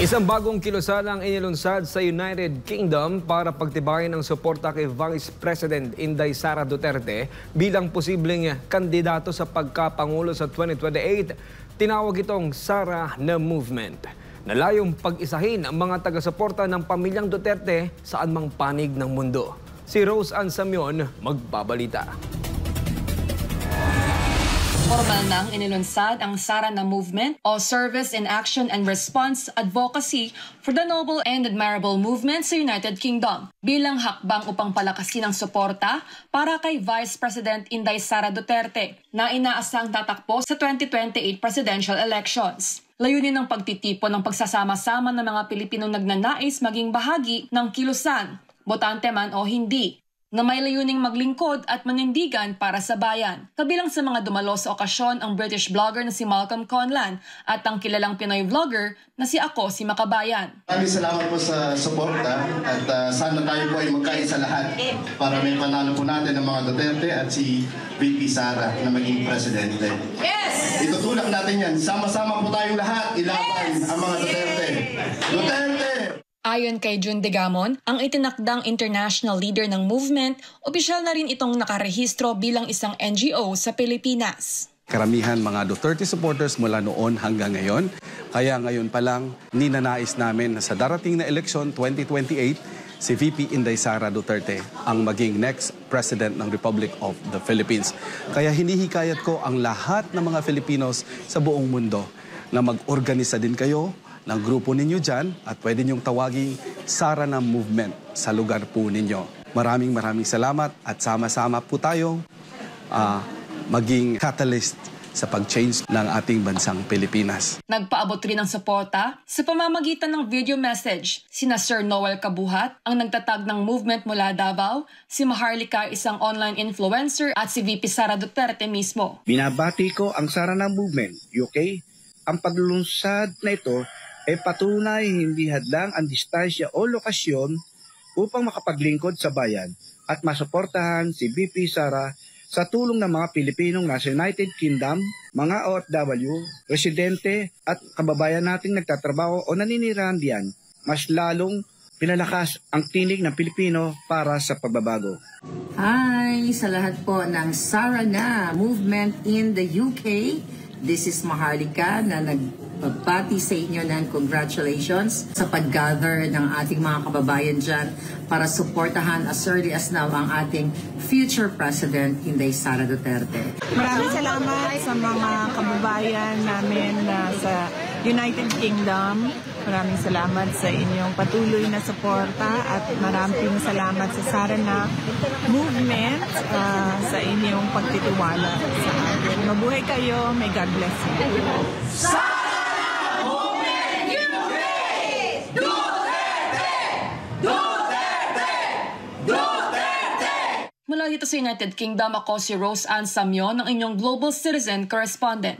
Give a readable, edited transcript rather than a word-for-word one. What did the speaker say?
Isang bagong kilusan ang inilunsad sa United Kingdom para pagtibayin ang suporta kay Vice President Inday Sara Duterte bilang posibleng kandidato sa pagkapangulo sa 2028. Tinawag itong Sara na Movement. Nalayong pag-isahin ang mga taga-suporta ng pamilyang Duterte saan mang panig ng mundo. Si Rose Ann Samion magbabalita. Formal nang inilunsad ang Sara na Movement o Service in Action and Response Advocacy for the Noble and Admirable Movement sa United Kingdom bilang hakbang upang palakasin ang suporta para kay Vice President Inday Sara Duterte na inaasang tatakbo sa 2028 presidential elections. Layunin ng pagtitipon ng pagsasama-sama ng mga Pilipinong nagnanais maging bahagi ng kilusan, botante man o hindi, na may layuning maglingkod at manindigan para sa bayan. Kabilang sa mga dumalo sa okasyon ang British vlogger na si Malcolm Conlan at ang kilalang Pinoy vlogger na si Ako Si Makabayan. Maraming salamat po sa suporta at sana tayo po ay magkaisa lahat para may panalo po natin ang mga Duterte at si VP Sara na maging presidente. Yes! Itutulak natin yan. Sama-sama po tayong lahat ilaban ang mga Duterte. Duterte! Ayon kay June Degamon, ang itinakdang international leader ng movement, opisyal na rin itong nakarehistro bilang isang NGO sa Pilipinas. Karamihan mga Duterte supporters mula noon hanggang ngayon. Kaya ngayon pa lang, ninanais namin na sa darating na eleksyon 2028, si VP Inday Sara Duterte ang maging next President ng Republic of the Philippines. Kaya hinihikayat ko ang lahat ng mga Filipinos sa buong mundo na mag-organisa din kayo ng grupo ninyo dyan at pwede niyong tawaging Sara na Movement sa lugar po ninyo. Maraming salamat at sama-sama po tayong maging catalyst sa pag-change ng ating bansang Pilipinas. Nagpaabot rin ng suporta sa pamamagitan ng video message sina Sir Noel Kabuhat, ang nagtatag ng movement mula Davao, si Maharlika, isang online influencer, at si VP Sara Duterte mismo. Binabati ko ang Sara na Movement, UK. Ang paglunsad na ito ay patunay hindi hadlang ang distansya o lokasyon upang makapaglingkod sa bayan at masuportahan si VP Sara sa tulong ng mga Pilipinong nasa United Kingdom, mga OFW, residente at kababayan nating nagtatrabaho o naninirahan diyan. Mas lalong pinalakas ang tinig ng Pilipino para sa pagbabago. Hi sa lahat po ng Sara na Movement in the UK. This is Maharlika na nagpapati sa inyo ng congratulations sa pag-gather ng ating mga kababayan dyan para suportahan as early as now ang ating future President, Inday Sara Duterte. Maraming salamat sa mga kababayan namin sa United Kingdom. Maraming salamat sa inyong patuloy na suporta at maraming salamat sa Sara na Movement sa inyong pagtitiwala sa akin. Mabuhay kayo. May God bless you. Sara Movement UK! Duterte! Duterte! Duterte! Mula dito sa United Kingdom, ako si Rose Ann Samion, ang inyong Global Citizen Correspondent.